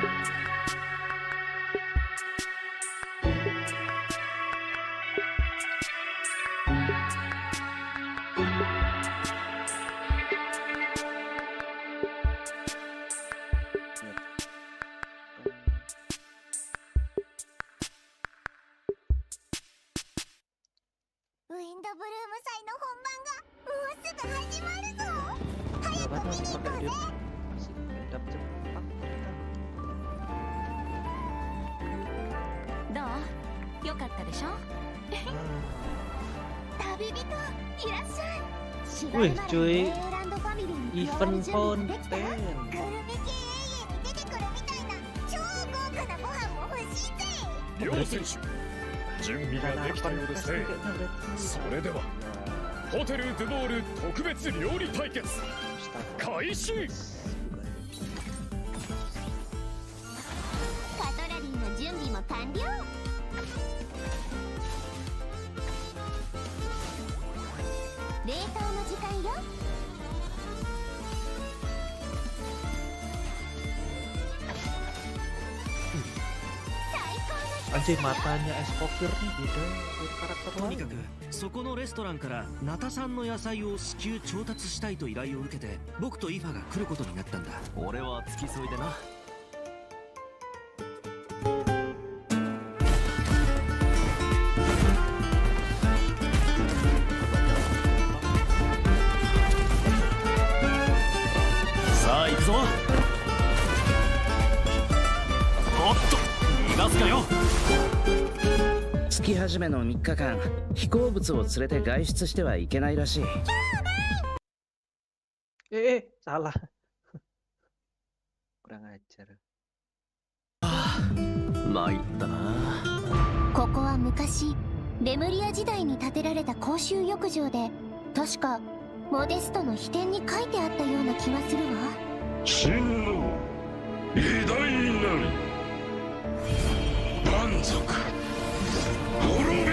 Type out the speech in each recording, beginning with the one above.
ウィンドブルーム祭の本番がもうすぐ始まるぞ。早く見に行こうぜ。 どう？よかったでしょ？旅人いらっしゃい。 Wih cuy, エランドファミリーに event 加わる準備できた？ fonten. グルメ系永遠に出てくるみたいな超豪華なご飯も欲しいぜ。両選手準備ができたようですね。それではホテルドゥボール特別料理対決開始。カトラリーの準備も完了。冷凍の時間よ。 Anjir matanya es kopir nih beda karakter とにか lain. くそこのレストランからナタ産の野菜を至急調達したいと依頼を受けて僕とイファが来ることになったんだ。俺は付き添いでな。さあ行くぞ。おっと逃がすかよ。月始めの3日間、飛行物を連れて外出してはいけないらしい。Salah. Kurang ajar. 参ったな。ここは昔レムリア時代に建てられた公衆浴場で、確かモデストの秘典に書いてあったような気がするわ。真の偉大なり蛮族滅びよ。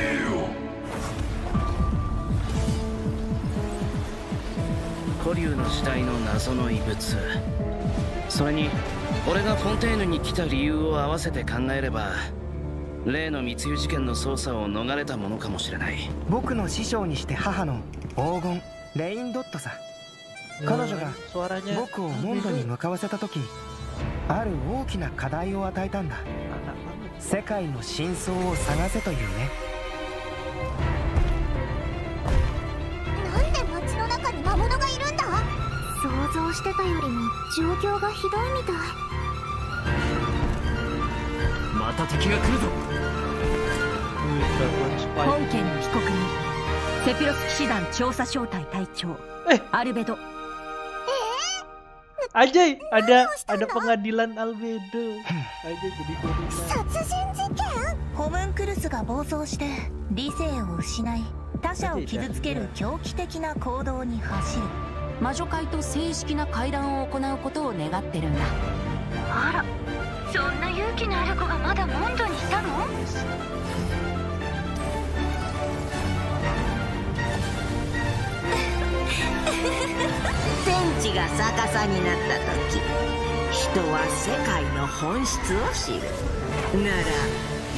古竜の時代の謎の遺物、それに俺がフォンテーヌに来た理由を合わせて考えれば、例の密輸事件の捜査を逃れたものかもしれない。僕の師匠にして母の黄金レインドットさ。彼女が Suaranya 僕をモンドに向かわせた時、ある大きな課題を与えたんだ。 anak banget. 世界の真相を探せというね。なんで街の中に魔物がいるんだ？想像してたよりも状況がひどいみたい。また敵が来るぞ。 Wih, gangguan spy. 本件の被告人セピロス騎士団調査小隊隊長アルベド。 Anjay, ada pengadilan albedo. Anjay jadi gorila. 殺人事件？ホムンクルスが暴走して理性を失い他者を傷つける狂気的な行動に走る。魔女会と正式な会談を行うことを願ってるんだ。あら、そんな勇気のある子がまだモンドにいたの？天地が逆さになった時、人は世界の本質を知る。なら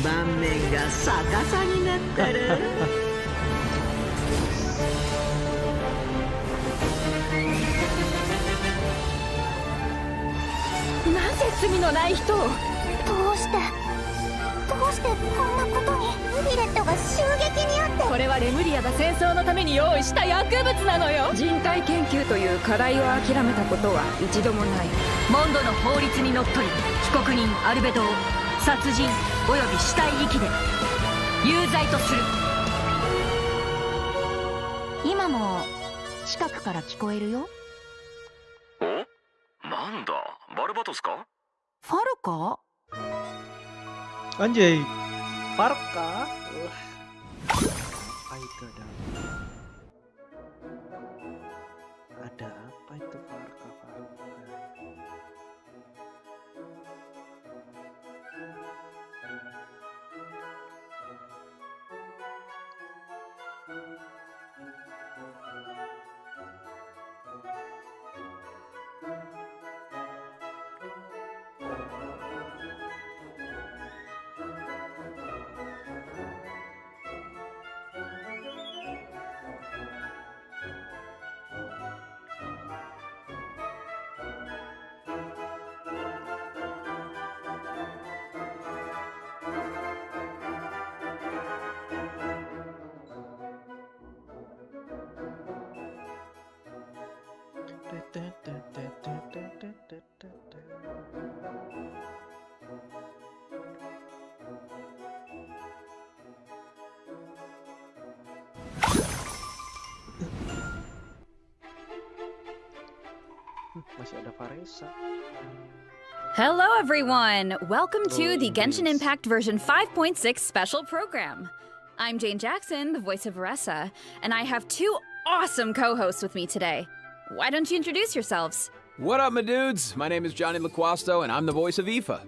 盤面が逆さになったらなぜ罪のない人を。どうしてこんなことに？ミレットが襲撃にあって。これはレムリアが戦争のために用意した薬物なのよ。人体研究という課題を諦めたことは一度もない。モンドの法律にのっとり被告人アルベドを殺人および死体遺棄で有罪とする。今も近くから聞こえるよ。お、なんだバルバトスか。ファルか。 Anjay, Farka. Apa itu ada apa itu Farka? Hello everyone! Welcome to the Genshin Impact version 5.6 special program. I'm Jane Jackson, the voice of Aressa, and I have two awesome co-hosts with me today. Why don't you introduce yourselves? What up, my dudes? My name is Johnny LaQuasto, and I'm the voice of Aoife.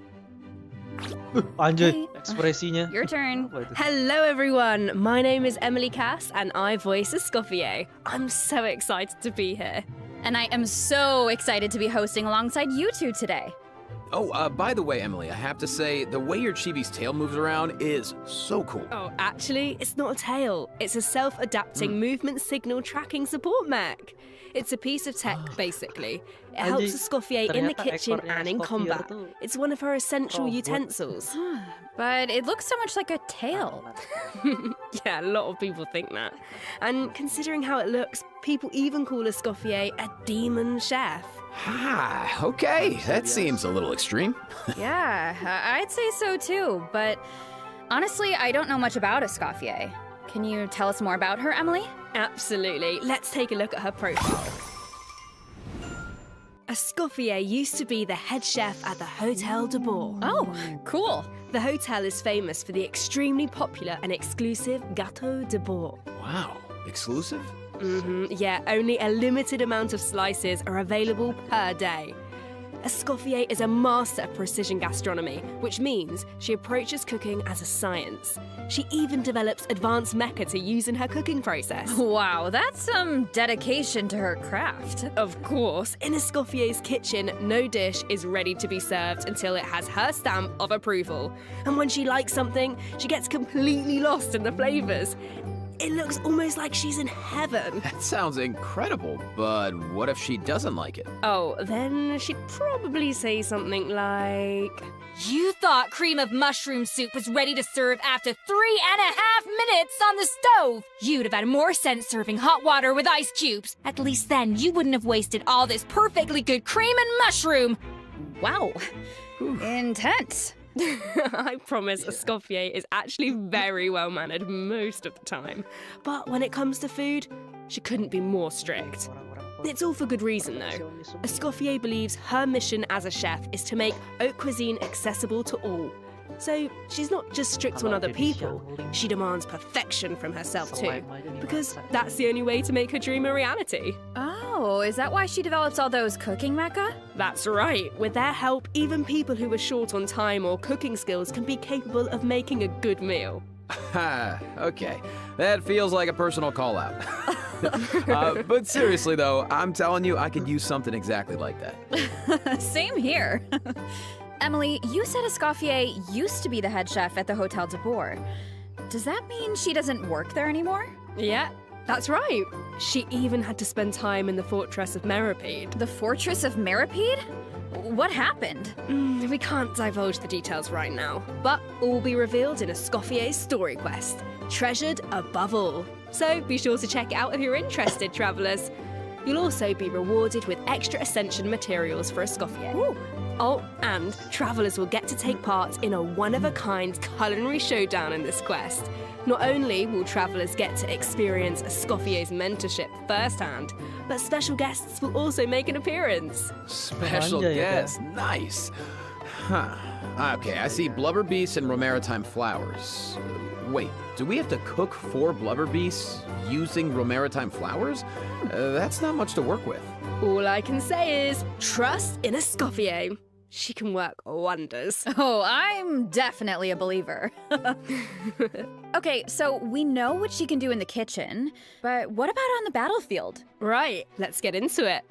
Anjay, ekspresinya. Your turn. Apa itu? Hello everyone, my name is Emily Cass and I voice Escoffier. I'm so excited to be here. And I am so excited to be hosting alongside you two today. Oh, by the way, Emily, I have to say, the way your chibi's tail moves around is so cool. Oh, actually, it's not a tail. It's a self-adapting movement signal tracking support mech. It's a piece of tech, basically. It helps Escoffier in the ternyata kitchen ekornya and in Escoffier combat. tuh It's one of her essential robot. utensils. But it looks so much like a tail. Yeah, a lot of people think that. And considering how it looks, people even call Escoffier a demon chef. Ah, okay. That seems a little extreme. Yeah, I'd say so too, but honestly, I don't know much about Escoffier. Can you tell us more about her, Emily? Absolutely. Let's take a look at her profile. Escoffier used to be the head chef at the Hotel de Bourg. Oh, cool. The hotel is famous for the extremely popular and exclusive Gâteau de Bourg. Wow. Exclusive? Yeah, only a limited amount of slices are available per day. Escoffier is a master of precision gastronomy, which means she approaches cooking as a science. She even develops advanced mecha to use in her cooking process. Wow, that's some dedication to her craft. Of course, in Escoffier's kitchen, no dish is ready to be served until it has her stamp of approval. And when she likes something, she gets completely lost in the flavors. It looks almost like she's in heaven. That sounds incredible, but what if she doesn't like it? Oh, then she'd probably say something like... You thought cream of mushroom soup was ready to serve after 3.5 minutes on the stove. You'd have had more sense serving hot water with ice cubes. At least then you wouldn't have wasted all this perfectly good cream and mushroom. Wow. Intense. I promise Escoffier is actually very well-mannered most of the time. But when it comes to food, she couldn't be more strict. It's all for good reason, though. Escoffier believes her mission as a chef is to make haute cuisine accessible to all. So she's not just strict on other people, she demands perfection from herself too. Because that's the only way to make her dream a reality. Oh, is that why she develops all those cooking mecha? That's right. With their help, even people who are short on time or cooking skills can be capable of making a good meal. Ha, okay. That feels like a personal call-out. But seriously, though, I'm telling you, I could use something exactly like that. Same here. Emily, you said Escoffier used to be the head chef at the Hotel de Bourg. Does that mean she doesn't work there anymore? Yeah, that's right. She even had to spend time in the Fortress of Meripede. The Fortress of Meripede? What happened? We can't divulge the details right now, but all will be revealed in Escoffier's story quest, treasured above all. So be sure to check it out if you're interested, travellers. You'll also be rewarded with extra Ascension materials for Escoffier. Ooh. Oh, and travellers will get to take part in a one-of-a-kind culinary showdown in this quest. Not only will travellers get to experience Escoffier's mentorship firsthand, but special guests will also make an appearance. Special Anjay, guest, nice. Huh. Okay, I see blubber beasts and romaritime flowers. Wait, do we have to cook 4 blubber beasts using romaritime flowers? That's not much to work with. All I can say is, trust in Escoffier. She can work wonders. Oh, I'm definitely a believer. Okay, so we know what she can do in the kitchen, but what about on the battlefield? Right, let's get into it.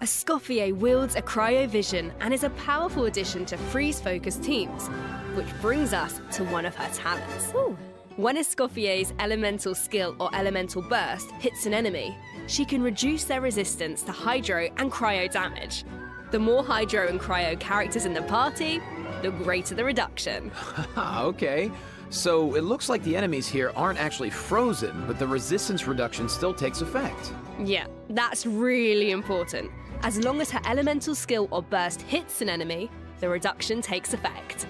Escoffier wields a cryovision and is a powerful addition to freeze-focused teams, which brings us to one of her talents. Ooh. When Escoffier's elemental skill or elemental burst hits an enemy, she can reduce their resistance to hydro and cryo damage. The more hydro and cryo characters in the party, the greater the reduction. Okay, so it looks like the enemies here aren't actually frozen, but the resistance reduction still takes effect. Yeah, that's really important. As long as her elemental skill or burst hits an enemy, the reduction takes effect.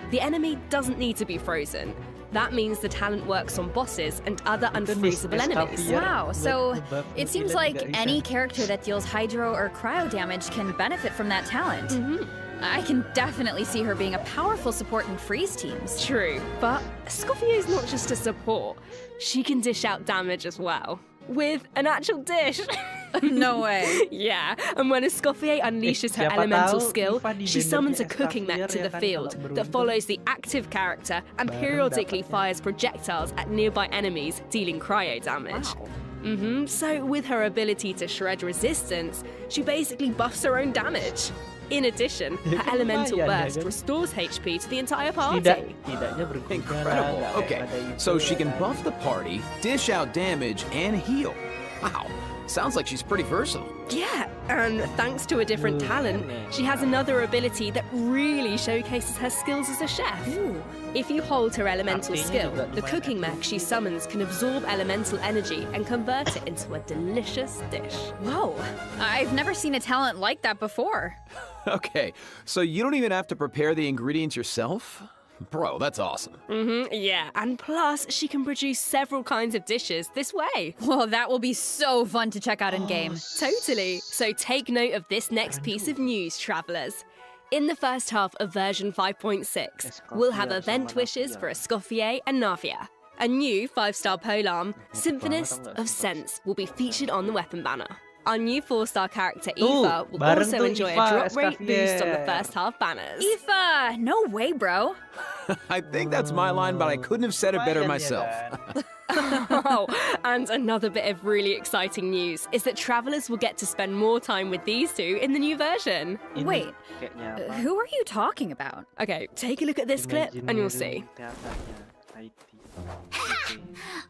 The enemy doesn't need to be frozen. That means the talent works on bosses and other unfreezable enemies. Wow, so it seems like any character that deals hydro or cryo damage can benefit from that talent. I can definitely see her being a powerful support in freeze teams. True, but Escoffier's not just a support. She can dish out damage as well. With an actual dish. No way. Yeah, and when Escoffier unleashes her Siapa elemental tahu skill, Iva di she bannernya summons a cooking mech to Escoffier the ya kan, field kalau that beruntung. follows the active character and Bareng periodically dapatnya. fires projectiles at nearby enemies, dealing cryo damage. So with her ability to shred resistance, she basically buffs her own damage. In addition, her elemental lumayan, ya burst kan? restores HP to the entire party. Tidaknya berguna. Incredible. nggak Okay, kayak pada so itu, she ya can kan? buff the party, dish out damage, and heal. Wow, sounds like she's pretty versatile. Yeah, and thanks to a different talent, she has another ability that really showcases her skills as a chef. If you hold her elemental Artinya skill, juga the lumayan cooking aktif. mech she summons can absorb elemental energy and convert it into a delicious dish. Whoa, I've never seen a talent like that before. Okay, so you don't even have to prepare the ingredients yourself? Bro, that's awesome. Yeah, and plus she can produce several kinds of dishes this way. Well, that will be so fun to check out in game. Totally. So take note of this next piece of news, travelers. In the first half of version 5.6, we'll have event wishes for Escoffier and Navia. A new 5-star polearm, Symphonist of Sense, will be featured on the weapon banner. Our new 4-star character, Eva, will bareng also tuh enjoy Eva, a drop rate boost on the Escoffier. first half banners. Aoife, no way, bro. I think that's my line, but I couldn't have said it better Lumayan ya myself. kan? Oh, and another bit of really exciting news is that travelers will get to spend more time with these two in the new version. Ini Wait, kayaknya apa? who are you talking about? Okay, take a look at this clip and you'll see. Teaternya, IT.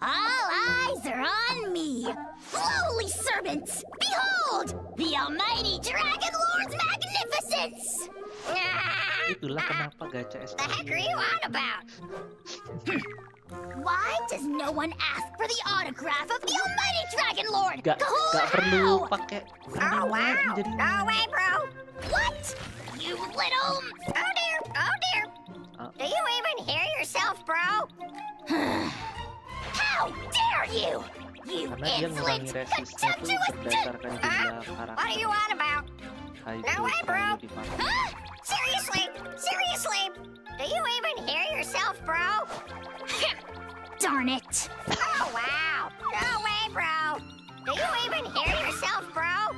All eyes are on me. Lowly servants, behold the almighty Dragon Lord's magnificence. Itulah kenapa gacha The heck are you on about? Why does no one ask for the autograph of the almighty Dragon Lord? Gak perlu pakai Oh ini wow! lagi jadi. No way, bro! What? You little... Oh dear! Oh dear! Do you even hear yourself, bro? How dare you! You Karena dia insolent, ngurangi resistnya tuh contemptuous... berdasarkan jumlah karakter. What are you on about? Hydro, No way, bro! cryo, divine. Huh? Seriously? Seriously? Do you even hear yourself, bro? Darn it! Oh wow! No way, bro! Do you even hear yourself, bro?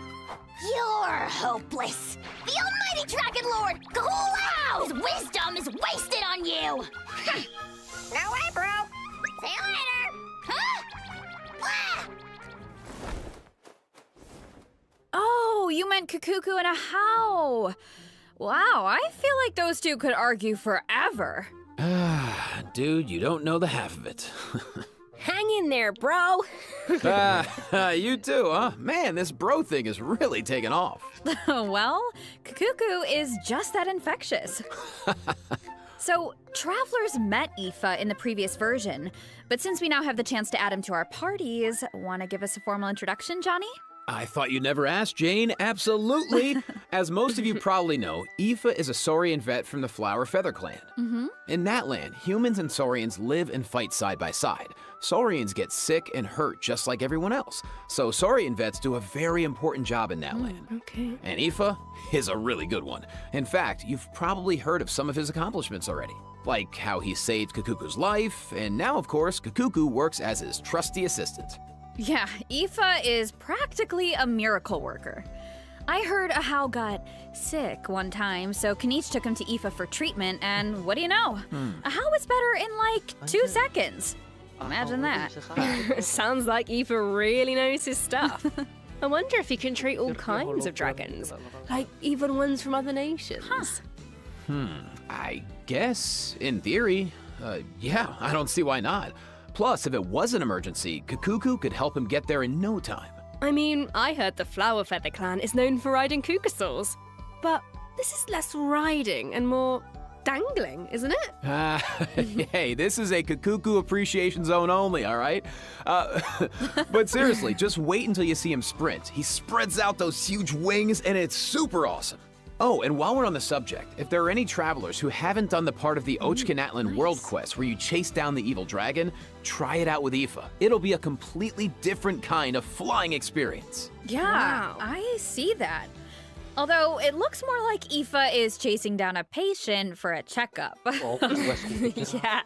You're hopeless! The almighty Dragon Lord, Kahulao! His wisdom is wasted on you! No way, bro! See you later! Huh? Ah! Oh, you meant Kukuku and a How. Wow, I feel like those two could argue forever. Dude, you don't know the half of it. Hang in there, bro. You too, huh? Man, this bro thing is really taking off. Well, Kukuku is just that infectious. So, travelers met Aoife in the previous version, but since we now have the chance to add him to our parties, want to give us a formal introduction, Johnny? I thought you'd never ask, Jane. Absolutely. As most of you probably know, Aoife is a Saurian vet from the Flower Feather clan. In that land, humans and Saurians live and fight side by side. Saurians get sick and hurt just like everyone else. So Saurian vets do a very important job in that land. Okay. And Aoife is a really good one. In fact, you've probably heard of some of his accomplishments already. Like how he saved Kakuku's life, and now, of course, Kakuku works as his trusty assistant. Yeah, Aoife is practically a miracle worker. I heard Ahau got sick one time, so Kenichi took him to Aoife for treatment, and what do you know? Ahau was better in like 2 seconds. Imagine that. Sounds like Aoife really knows his stuff. I wonder if he can treat all kinds of dragons, like even ones from other nations. I guess, in theory, yeah, I don't see why not. Plus, if it was an emergency, Kakuku could help him get there in no time. I mean, I heard the Flower Feather clan is known for riding kukasaurs, but this is less riding and more dangling, isn't it? Hey, this is a Kakuku appreciation zone only, all right? But seriously, just wait until you see him sprint. He spreads out those huge wings, and it's super awesome. Oh, and while we're on the subject, if there are any travelers who haven't done the part of the Ochkanatlan World Quest where you chase down the evil dragon, try it out with Aoife. It'll be a completely different kind of flying experience. Yeah, Wow. I see that. Although it looks more like Aoife is chasing down a patient for a checkup. Oh, quest. Yeah.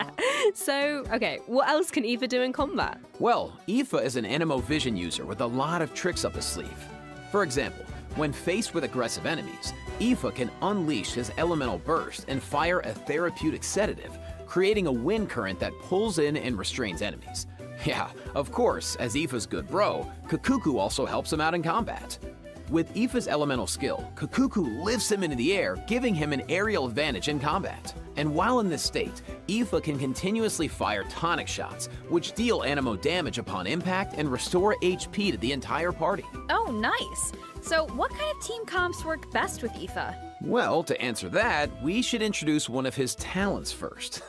So, okay, what else can Aoife do in combat? Well, Aoife is an Anemo-Vision user with a lot of tricks up his sleeve. For example, when faced with aggressive enemies, Aoife can unleash his elemental burst and fire a therapeutic sedative, creating a wind current that pulls in and restrains enemies. Yeah, of course, as Aoife's good bro, Kakuku also helps him out in combat. With Aoife's elemental skill, Kakuku lifts him into the air, giving him an aerial advantage in combat. And while in this state, Aoife can continuously fire tonic shots, which deal Anemo damage upon impact and restore HP to the entire party. Oh, nice. So what kind of team comps work best with Aoife? Well, to answer that, we should introduce one of his talents first.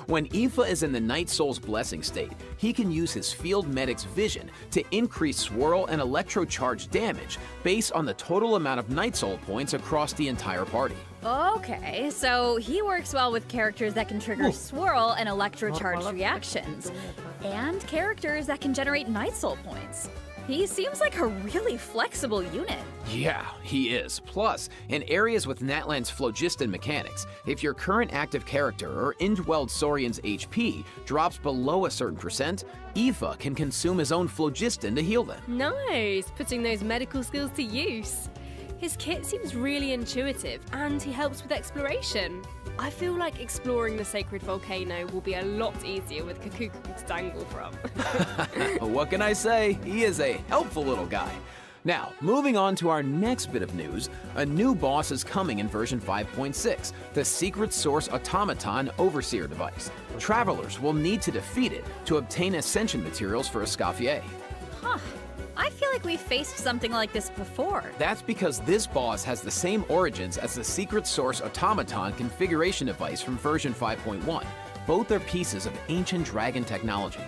When Aoife is in the Night Soul's Blessing state, he can use his Field Medic's vision to increase swirl and electrocharge damage based on the total amount of Night Soul points across the entire party. Okay, so he works well with characters that can trigger swirl and electrocharged reactions, and characters that can generate Night Soul points. He seems like a really flexible unit. Yeah, he is. Plus, in areas with Natlan's phlogiston mechanics, if your current active character or Indwelled Saurian's HP drops below a certain percent, Aoife can consume his own phlogiston to heal them. Nice, putting those medical skills to use. His kit seems really intuitive, and he helps with exploration. I feel like exploring the sacred volcano will be a lot easier with Kakuku to dangle from. What can I say? He is a helpful little guy. Now, moving on to our next bit of news, a new boss is coming in version 5.6, the Secret Source Automaton Overseer device. Travelers will need to defeat it to obtain ascension materials for Escoffier. Huh. I feel like we've faced something like this before. That's because this boss has the same origins as the Secret Source Automaton configuration device from version 5.1. Both are pieces of ancient dragon technology.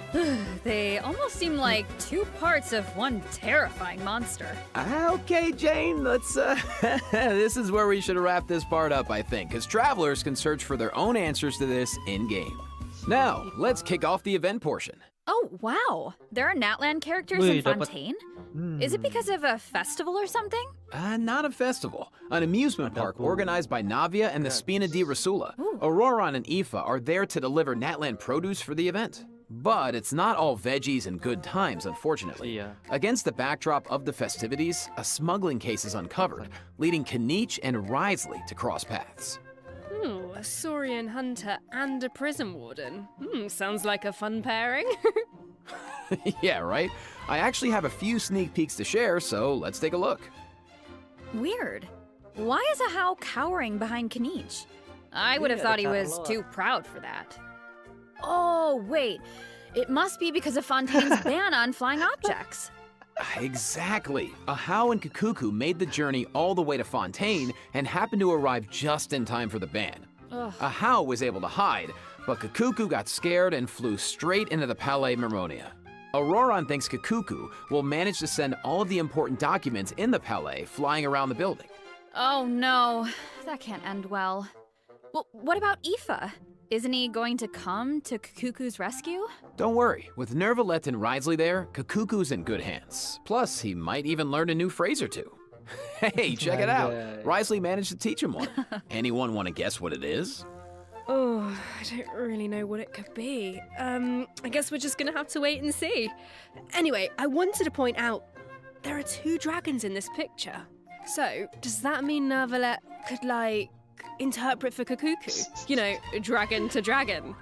They almost seem like two parts of one terrifying monster. Okay, Jane, let's, this is where we should wrap this part up, I think, because travelers can search for their own answers to this in-game. Now, let's kick off the event portion. Oh, wow. There are Natlan characters in Fontaine? Is it because of a festival or something? Not a festival. An amusement park organized by Navia and the Spina di Rasula. Auroron and Aoife are there to deliver Natlan produce for the event. But it's not all veggies and good times, unfortunately. Against the backdrop of the festivities, a smuggling case is uncovered, leading Kanich and Risley to cross paths. Ooh, a Saurian hunter and a prison warden. Sounds like a fun pairing. Yeah, right? I actually have a few sneak peeks to share, so let's take a look. Weird. Why is Ahau cowering behind Kanich? I would have thought he was too proud for that. Oh, wait. It must be because of Fontaine's ban on flying objects. Exactly. Ahau and Kakuku made the journey all the way to Fontaine and happened to arrive just in time for the ban. Ahau was able to hide, but Kakuku got scared and flew straight into the Palais Mermonia. Auroron thinks Kakuku will manage to send all of the important documents in the Palais flying around the building. Oh no, that can't end well. Well, what about Aoife? Isn't he going to come to Kakuku's rescue? Don't worry, with Nervalette and Risley there, Kakuku's in good hands. Plus, he might even learn a new phrase or two. Hey, check it out. Risley managed to teach him one. Anyone want to guess what it is? Oh, I don't really know what it could be. I guess we're just gonna have to wait and see. Anyway, I wanted to point out there are two dragons in this picture. So, does that mean Nervalette could, like, interpret for Kakuku? You know, dragon to dragon.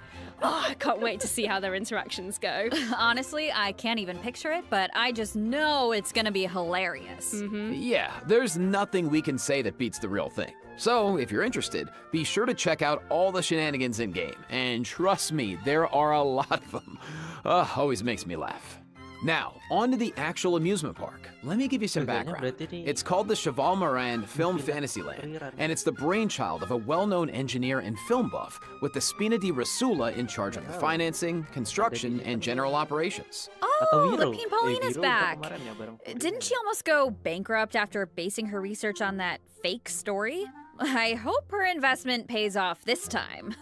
Oh, I can't wait to see how their interactions go. Honestly, I can't even picture it, but I just know it's gonna be hilarious. Yeah, there's nothing we can say that beats the real thing. So, if you're interested, be sure to check out all the shenanigans in-game. And trust me, there are a lot of them. Always makes me laugh. Now, on to the actual amusement park. Let me give you some background. It's called the Cheval Moran Film Fantasyland, and it's the brainchild of a well-known engineer and film buff with the Spina di Rosula in charge of the financing, construction, and general operations. Oh, Lapine Pauline is back. Didn't she almost go bankrupt after basing her research on that fake story? I hope her investment pays off this time.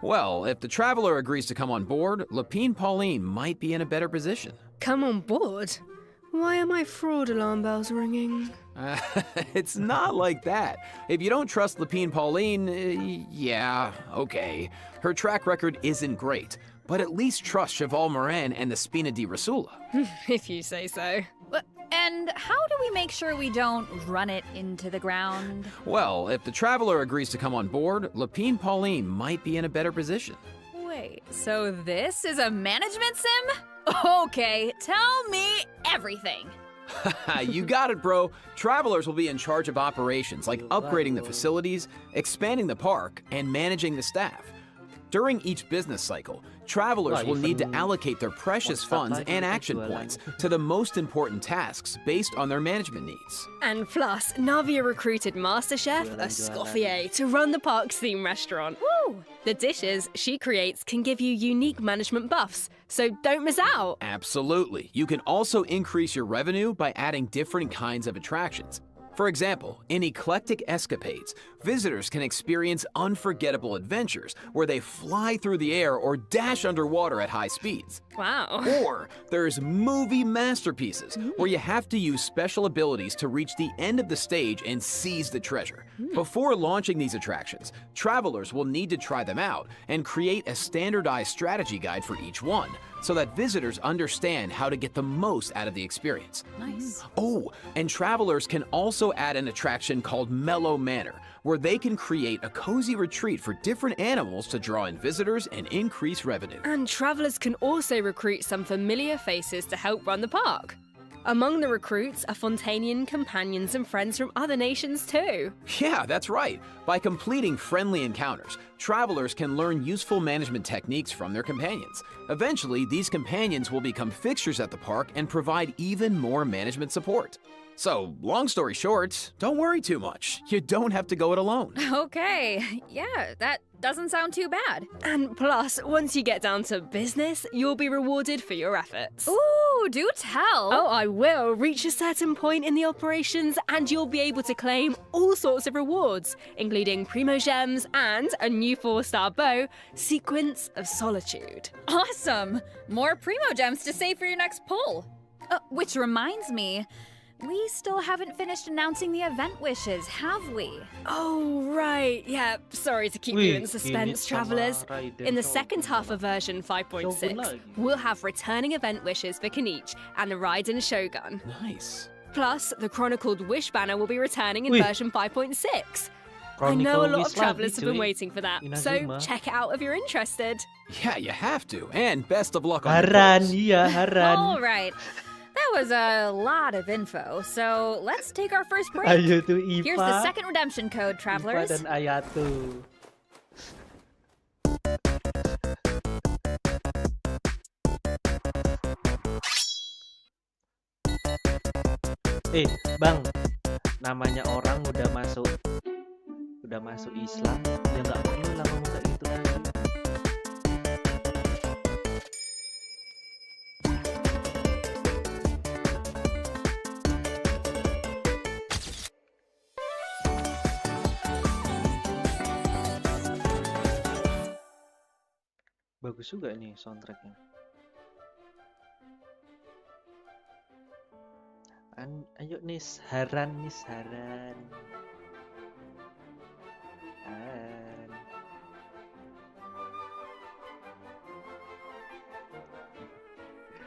Well, if the traveler agrees to come on board, Lapine Pauline might be in a better position. Come on board? Why are my fraud alarm bells ringing? It's not like that. If you don't trust Lapine Pauline, yeah, okay. Her track record isn't great, but at least trust Cheval Moran and the Spina di Rosula. If you say so. And how do we make sure we don't run it into the ground? Well, if the traveler agrees to come on board, Lapine Pauline might be in a better position. Wait, so this is a management sim? Okay, tell me everything. You got it, bro. Travelers will be in charge of operations like upgrading the facilities, expanding the park, and managing the staff. During each business cycle, travelers will need to allocate their precious funds and action points to the most important tasks based on their management needs. And plus, Navia recruited Master Chef Escoffier to run the park's theme restaurant. Woo! The dishes she creates can give you unique management buffs, so don't miss out. Absolutely. You can also increase your revenue by adding different kinds of attractions. For example, in Eclectic Escapades, visitors can experience unforgettable adventures where they fly through the air or dash underwater at high speeds. Wow. Or there's Movie Masterpieces, where you have to use special abilities to reach the end of the stage and seize the treasure. Before launching these attractions, travelers will need to try them out and create a standardized strategy guide for each one, so that visitors understand how to get the most out of the experience. Nice. Oh, and travelers can also add an attraction called Mellow Manor, where they can create a cozy retreat for different animals to draw in visitors and increase revenue. And travelers can also recruit some familiar faces to help run the park. Among the recruits are Fontanian companions and friends from other nations too. Yeah, that's right. By completing friendly encounters, travelers can learn useful management techniques from their companions. Eventually, these companions will become fixtures at the park and provide even more management support. So, long story short, don't worry too much. You don't have to go it alone. Okay, yeah, that doesn't sound too bad. And plus, once you get down to business, you'll be rewarded for your efforts. Ooh, do tell. Oh, I will. Reach a certain point in the operations and you'll be able to claim all sorts of rewards, including Primo Gems and a new 4-star bow, Sequence of Solitude. Awesome! More Primo Gems to save for your next pull. Which reminds me, we still haven't finished announcing the event wishes, have we? Oh, right. Yeah, sorry to keep you in suspense, travelers. In the second half of version 5.6, we'll have returning event wishes for Kenichi and the Raiden Shogun. Nice. Plus, the chronicled wish banner will be returning in version 5.6. I know a lot of travelers have been waiting for that, so check it out if you're interested. Yeah, you have to. And best of luck on the Haran, polls. iya, haran. All right. That was a lot of info, so let's take our first break. Ayo tuh Ipa. Here's the second redemption code, travelers. Ipa dan Ayato. Bang, namanya orang udah masuk Islam, ya nggak perlu lah ngomong kayak gitu lagi. Bagus juga nih soundtracknya. Ayo Nis, Haran.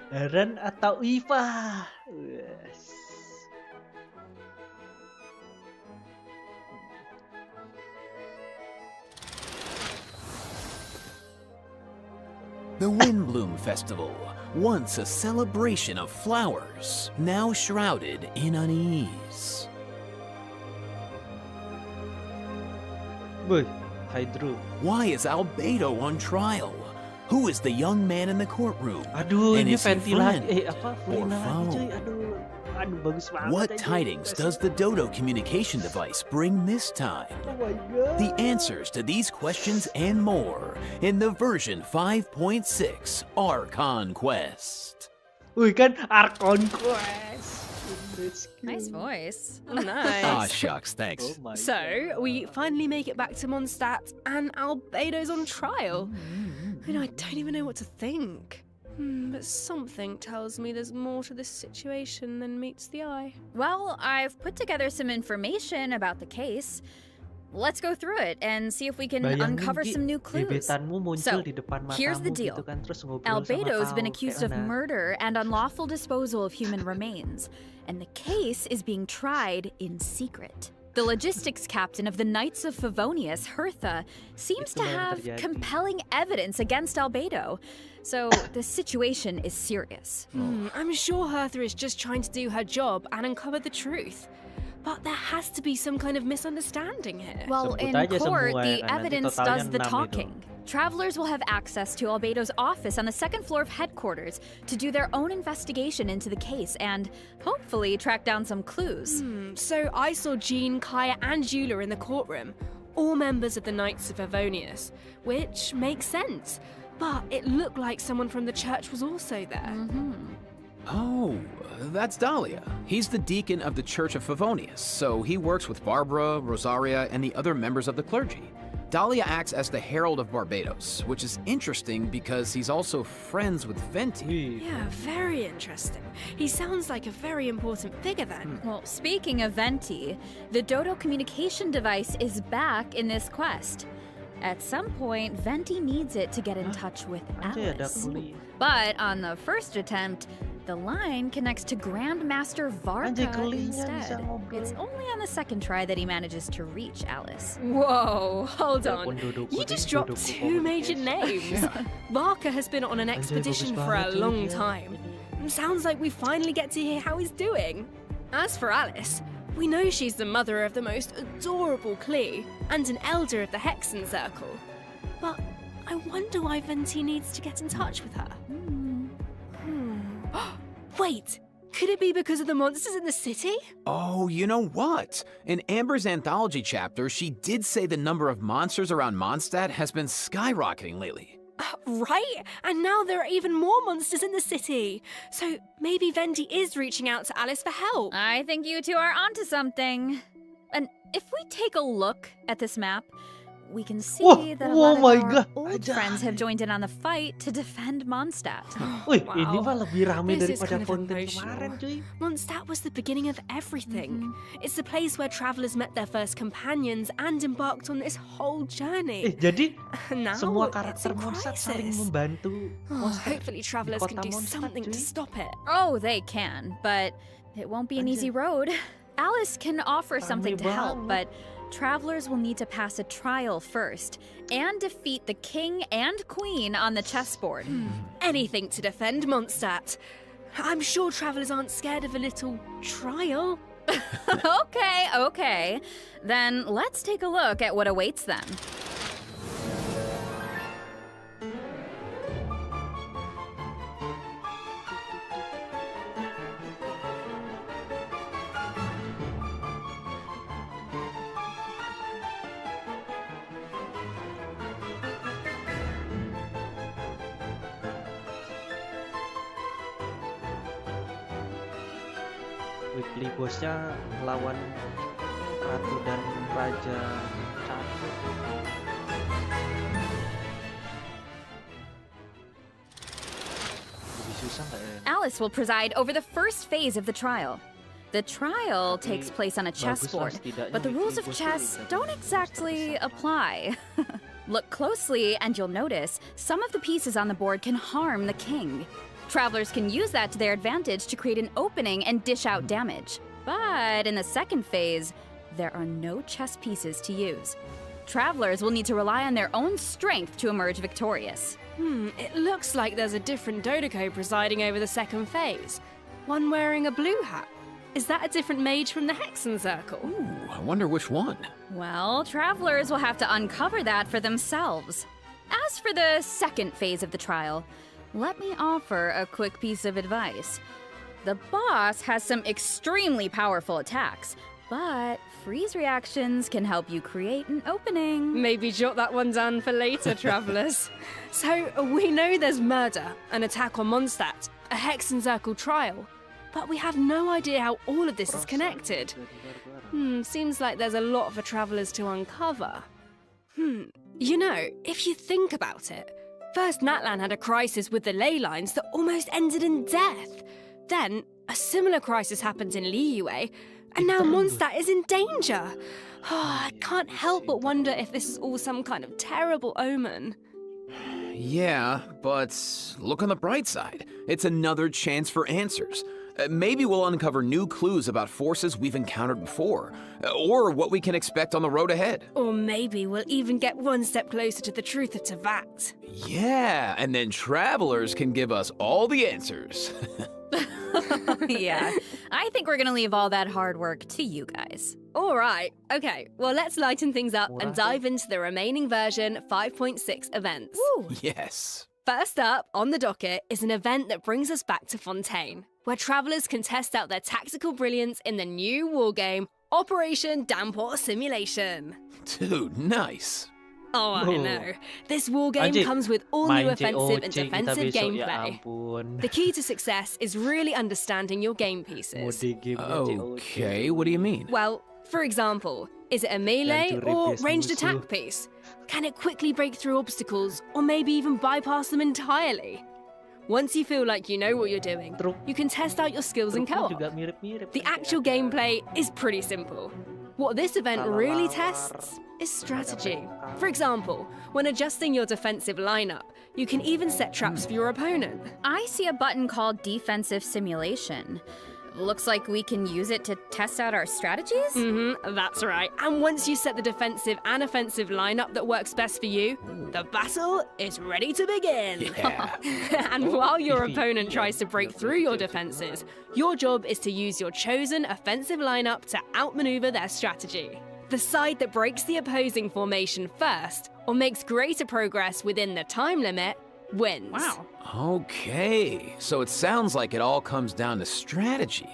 Haran atau Iva? Yes. The Windbloom Festival, once a celebration of flowers, now shrouded in unease. Boy, Hydro. Why is Albedo on trial? Who is the young man in the courtroom? Aduh, And ini is he Venti lagi. friend Apa? or Fulina lagi, foe? cuy. Aduh, bagus banget. What aja. tidings does the Dodo communication device bring this time? Oh my god. The answers to these questions and more in the version 5.6 Archon Quest. Wih kan Archon Quest. Nice voice. Nice. Ah, shucks, thanks. Oh my So, god. we finally make it back to Mondstadt, and Albedo's on trial. And I don't even know what to think. But something tells me there's more to this situation than meets the eye. Well, I've put together some information about the case. Let's go through it and see if we can Bayangin, uncover Gi, some new clues. gebetanmu muncul So, di depan matamu here's the deal. gitu kan, terus ngobrol sama Albedo's been kau, accused kayak of mana? murder and unlawful disposal of human remains, and the case is being tried in secret. The logistics captain of the Knights of Favonius, Hertha, seems to Itulah yang have terjadi. compelling evidence against Albedo, so the situation is serious. I'm sure Hertha is just trying to do her job and uncover the truth. But there has to be some kind of misunderstanding here. Well, Sebut in aja court, semua, the ya kan? Nanti evidence totalnya does the 6 itu. talking. Travelers will have access to Albedo's office on the second floor of headquarters to do their own investigation into the case and hopefully track down some clues. So I saw Jean, Kaya, and Eula in the courtroom, all members of the Knights of Favonius, which makes sense. But it looked like someone from the church was also there. Oh, that's Dahlia. He's the deacon of the Church of Favonius, so he works with Barbara, Rosaria, and the other members of the clergy. Dahlia acts as the herald of Barbados, which is interesting because he's also friends with Venti. Yeah, very interesting. He sounds like a very important figure then. Well, speaking of Venti, the Dodo communication device is back in this quest. At some point, Venti needs it to get in touch with Anjay, ada Alice. kuli. But on the first attempt, the line connects to Grandmaster Varka Anjay, kelinya bisa instead. ngobrol. It's only on the second try that he manages to reach Alice. Whoa, hold on. Penduduk You kuning, just dropped penduduk two major komunis. names. Varka has been on an Anjay, expedition bagus for a banget tuh long dia. time. Sounds like we finally get to hear how he's doing. As for Alice, we know she's the mother of the most adorable Klee and an elder of the Hexen Circle. But I wonder why Venti needs to get in touch with her. Wait, could it be because of the monsters in the city? Oh, you know what? In Amber's anthology chapter, she did say the number of monsters around Mondstadt has been skyrocketing lately. Right? And now there are even more monsters in the city. So maybe Venti is reaching out to Alice for help. I think you two are onto something. And if we take a look at this map, we can see Wah, that a oh lot of my our God, old ajaib. friends have joined in on the fight to defend Mondstadt. Wih, Wow. ini mah lebih rame This is daripada kind of konten emotional. kemarin, cuy. Mondstadt was the beginning of everything. It's the place where travelers met their first companions and embarked on this whole journey. Jadi Now semua it's karakter in Mondstadt saling crisis. membantu monster Hopefully di travelers kota can do Mondstadt, something to cuy. stop it. Oh, they can, but it won't be an easy road. Alice can offer something to help, banget. but travelers will need to pass a trial first and defeat the king and queen on the chessboard. Anything to defend Mondstadt. I'm sure travelers aren't scared of a little trial. Okay. Then let's take a look at what awaits them. Weekly bosnya lawan ratu dan raja cantik. Lebih susah nggak ya? Alice will preside over the first phase of the trial. The trial Tapi takes place on a baguslah chessboard, setidaknya but the rules weekly of boss tuh chess bisa don't jadi exactly monster besar. apply. Look closely and you'll notice some of the pieces on the board can harm the king. Travelers can use that to their advantage to create an opening and dish out damage. But in the second phase, there are no chess pieces to use. Travelers will need to rely on their own strength to emerge victorious. It looks like there's a different Dodoco presiding over the second phase. One wearing a blue hat. Is that a different mage from the Hexen Circle? Ooh, I wonder which one. Well, travelers will have to uncover that for themselves. As for the second phase of the trial, let me offer a quick piece of advice. The boss has some extremely powerful attacks, but freeze reactions can help you create an opening. Maybe jot that one down for later, travellers. So, we know there's murder, an attack on Mondstadt, a Hex and Circle trial, but we have no idea how all of this is connected. Seems like there's a lot for travellers to uncover. You know, if you think about it, first Natlan had a crisis with the ley lines that almost ended in death. Then, a similar crisis happened in Liyue, and now Mondstadt is in danger. I can't help but wonder if this is all some kind of terrible omen. Yeah, but look on the bright side. It's another chance for answers. Maybe we'll uncover new clues about forces we've encountered before, or what we can expect on the road ahead. Or maybe we'll even get one step closer to the truth of Tevat. Yeah, and then travelers can give us all the answers. Yeah, I think we're gonna leave all that hard work to you guys. All right, okay, well, let's lighten things up and dive into the remaining version 5.6 events. Woo. Yes. First up on the docket is an event that brings us back to Fontaine, where travelers can test out their tactical brilliance in the new wargame, Operation Downpour Simulation. Dude, nice. Oh, I know. This wargame comes with all new offensive and defensive gameplay. The key to success is really understanding your game pieces. Okay, what do you mean? Well, for example, is it a melee or ranged attack piece? Can it quickly break through obstacles or maybe even bypass them entirely? Once you feel like you know what you're doing, you can test out your skills in co-op. The actual gameplay is pretty simple. What this event really tests is strategy. For example, when adjusting your defensive lineup, you can even set traps for your opponent. I see a button called Defensive Simulation. Looks like we can use it to test out our strategies? That's right. And once you set the defensive and offensive lineup that works best for you, the battle is ready to begin. Yeah. And while your opponent tries to break through your defenses, your job is to use your chosen offensive lineup to outmaneuver their strategy. The side that breaks the opposing formation first, or makes greater progress within the time limit, wins. Wow. Okay, so it sounds like it all comes down to strategy.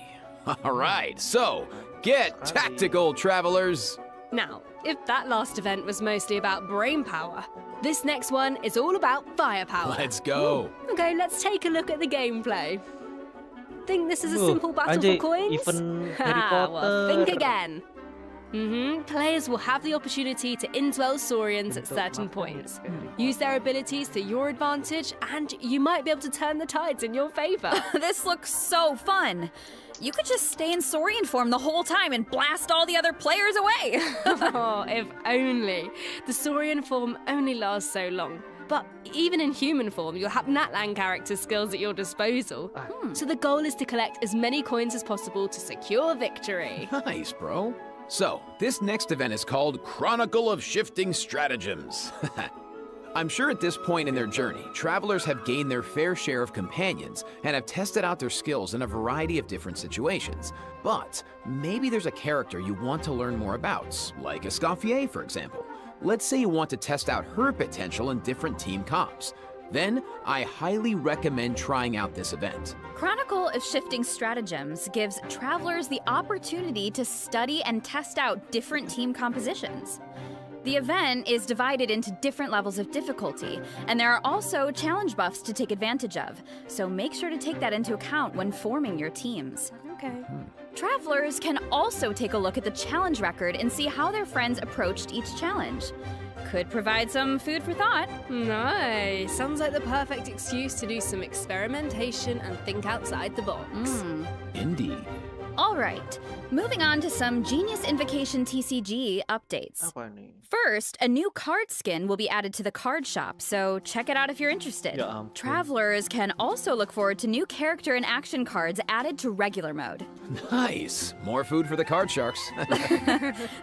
All right, so get tactical, travelers. Now, if that last event was mostly about brain power, this next one is all about firepower. Let's go. Okay, let's take a look at the gameplay. Think this is a simple battle for coins? Well, think again. Players will have the opportunity to indwell Saurians at certain points. Use their abilities to your advantage, and you might be able to turn the tides in your favor. This looks so fun. You could just stay in Saurian form the whole time and blast all the other players away. Oh, if only. The Saurian form only lasts so long. But even in human form, you'll have Natlan character skills at your disposal. So the goal is to collect as many coins as possible to secure victory. Nice, bro. So, this next event is called Chronicle of Shifting Stratagems. I'm sure at this point in their journey, travelers have gained their fair share of companions and have tested out their skills in a variety of different situations. But maybe there's a character you want to learn more about, like Escoffier, for example. Let's say you want to test out her potential in different team comps. Then, I highly recommend trying out this event. Chronicle of Shifting Stratagems gives travelers the opportunity to study and test out different team compositions. The event is divided into different levels of difficulty, and there are also challenge buffs to take advantage of, so make sure to take that into account when forming your teams. Okay. Travelers can also take a look at the challenge record and see how their friends approached each challenge. Could provide some food for thought. Nice. Sounds like the perfect excuse to do some experimentation and think outside the box. Indeed. All right, moving on to some Genius Invocation TCG updates. First, a new card skin will be added to the card shop, so check it out if you're interested. Travelers can also look forward to new character and action cards added to regular mode. Nice. More food for the card sharks.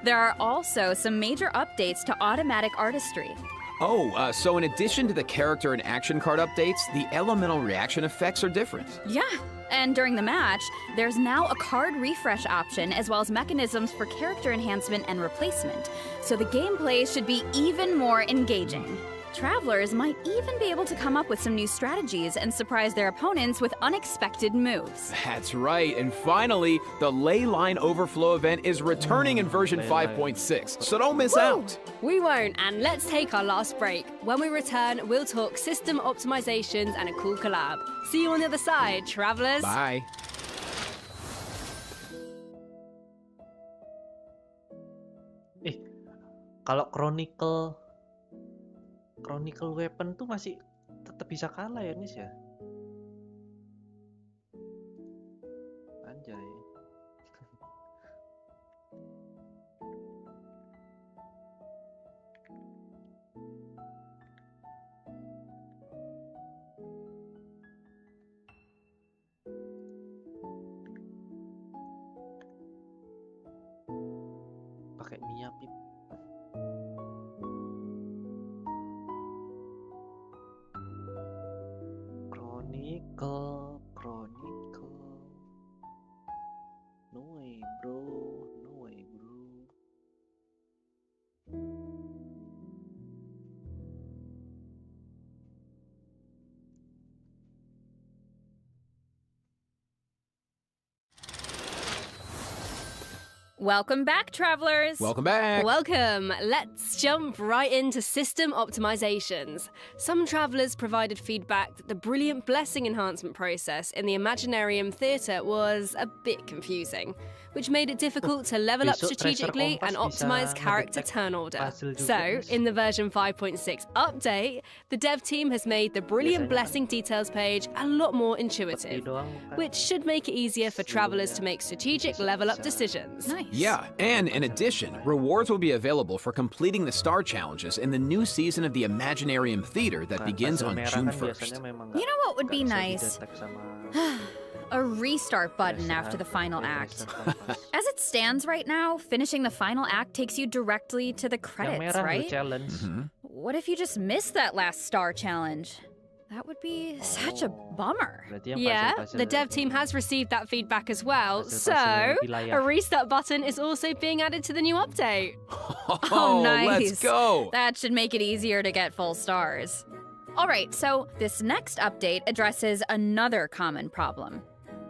There are also some major updates to automatic artistry. Oh, so in addition to the character and action card updates, the elemental reaction effects are different. Yeah, and during the match, there's now a card refresh option as well as mechanisms for character enhancement and replacement, so the gameplay should be even more engaging. Travelers might even be able to come up with some new strategies and surprise their opponents with unexpected moves. That's right, and finally, the ley line overflow event is returning in version 5.6, so don't miss out. We won't, and let's take our last break. When we return, we'll talk system optimizations and a cool collab. See you on the other side, travelers. Bye. Kalau Chronicle Weapon tuh masih tetap bisa kalah ya, Nis ya? Anjay. Pakai Mia Pip. Chronicle. No way, bro. No way, bro. Welcome back, travelers. Welcome back. Welcome. Let's jump right into system optimizations. Some travelers provided feedback that the brilliant blessing enhancement process in the Imaginarium Theatre was a bit confusing, which made it difficult to level up strategically and optimize character turn order. So, in the version 5.6 update, the dev team has made the brilliant blessing details page a lot more intuitive, which should make it easier for travelers to make strategic level up decisions. Nice. Yeah, and in addition, rewards will be available for completing the star challenges in the new season of the Imaginarium Theater that begins on June 1st. You know what would be nice? A restart button after the final act. As it stands right now, finishing the final act takes you directly to the credits, right? What if you just missed that last star challenge? That would be such a bummer. Yeah, the dev team has received that feedback as well, so a restart button is also being added to the new update. Oh, nice. Let's go. That should make it easier to get full stars. All right, so this next update addresses another common problem.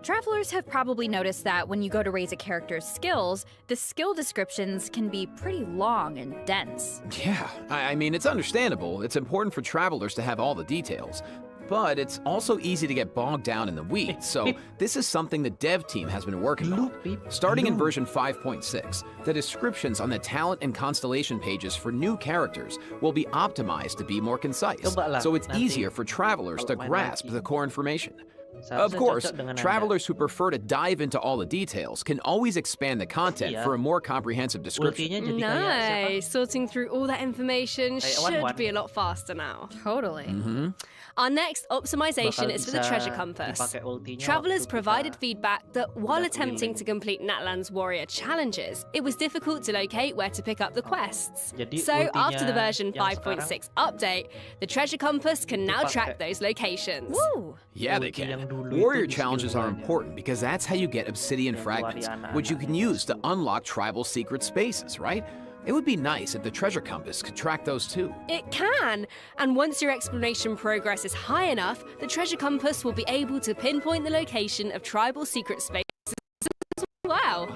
Travelers have probably noticed that when you go to raise a character's skills, the skill descriptions can be pretty long and dense. Yeah, I mean, it's understandable. It's important for travelers to have all the details. But it's also easy to get bogged down in the weeds, so this is something the dev team has been working on. Starting in version 5.6, the descriptions on the talent and constellation pages for new characters will be optimized to be more concise, so it's easier for travelers to grasp the core information. Of course, travelers who prefer to dive into all the details can always expand the content for a more comprehensive description. Nice! Sorting through all that information should be a lot faster now. Totally. Our next optimization is for the treasure compass. Travelers provided feedback that while attempting to complete Natlan's warrior challenges, it was difficult to locate where to pick up the quests. So after the version 5.6 update, the treasure compass can now track those locations. Woo! Yeah, they can. Warrior challenges are important because that's how you get obsidian fragments, which you can use to unlock tribal secret spaces, right? It would be nice if the treasure compass could track those too. It can! And once your exploration progress is high enough, the treasure compass will be able to pinpoint the location of tribal secret spaces as well.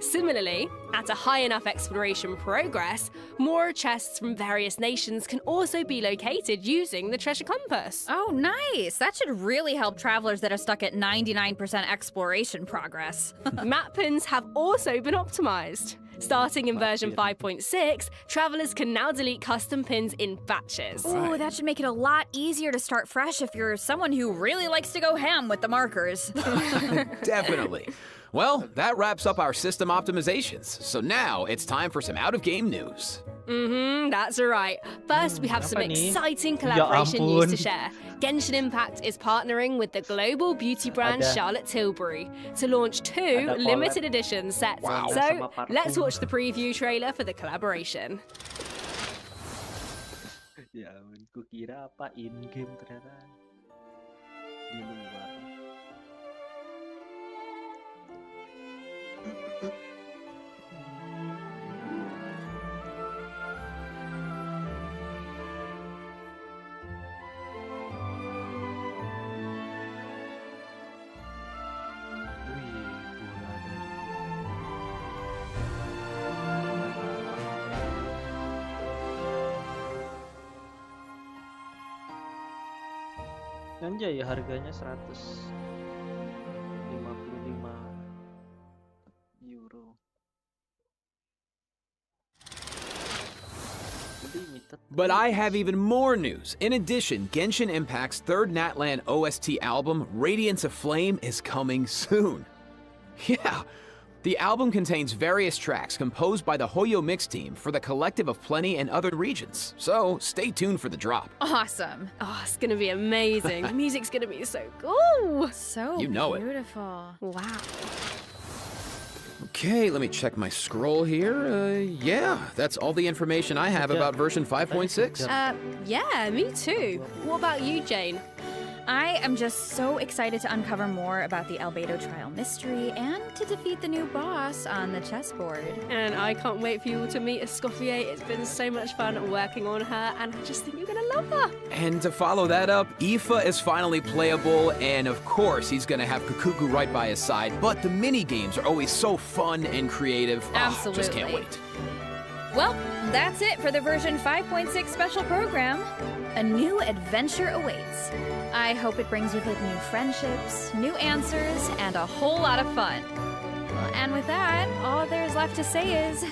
Similarly, at a high enough exploration progress, more chests from various nations can also be located using the treasure compass. Oh, nice. That should really help travelers that are stuck at 99% exploration progress. Map pins have also been optimized. Starting in version 5.6, travelers can now delete custom pins in batches. Ooh, that should make it a lot easier to start fresh if you're someone who really likes to go ham with the markers. Definitely. Well, that wraps up our system optimizations. So now it's time for some out-of-game news. That's right. First, we have some exciting collaboration news to share. Genshin Impact is partnering with the global beauty brand Charlotte Tilbury to launch 2 limited edition sets. Wow. So, let's watch the preview trailer for the collaboration. Ya, ku kira apa in-game ternyata di luar. Anjay, harganya 155 euro. Limited. But I have even more news. In addition, Genshin Impact's third Natlan OST album, Radiance of Flame, is coming soon. Yeah, the album contains various tracks composed by the Hoyo Mix team for the Collective of Plenty and other regions, so stay tuned for the drop. Awesome. Oh, it's gonna be amazing. The music's gonna be so cool. So You know it. beautiful. Wow. Okay, let me check my scroll here. Yeah, that's all the information I have about version 5.6. Yeah, me too. What about you, Jane? I am just so excited to uncover more about the Albedo trial mystery and to defeat the new boss on the chessboard. And I can't wait for you all to meet Escoffier. It's been so much fun working on her, and I just think you're gonna love her. And to follow that up, Aoife is finally playable, and of course he's gonna have Kukuku right by his side, but the mini games are always so fun and creative. Absolutely. Just can't wait. Well, that's it for the version 5.6 special program. A new adventure awaits. I hope it brings with it new friendships, new answers, and a whole lot of fun. Well, and with that, all there's left to say is,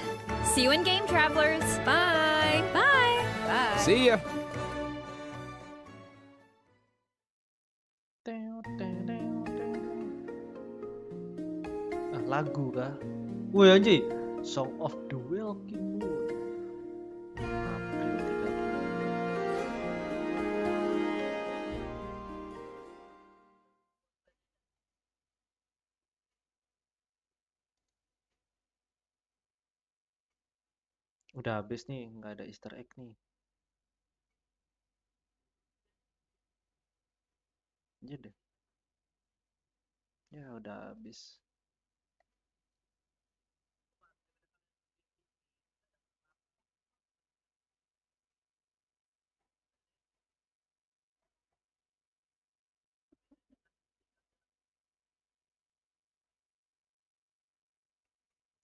see you in game, travelers. Bye. Bye. Bye. See ya. Ah, lagu kah? Woi anjay, Song of the Walking Moon. April 30. Udah habis nih, nggak ada Easter egg nih. Iya deh. Ya udah habis.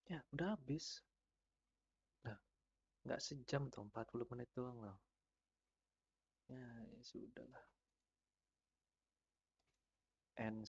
Ya udah habis. Nah, nggak sejam tuh, 40 menit doang loh. Ya, ya sudah lah. End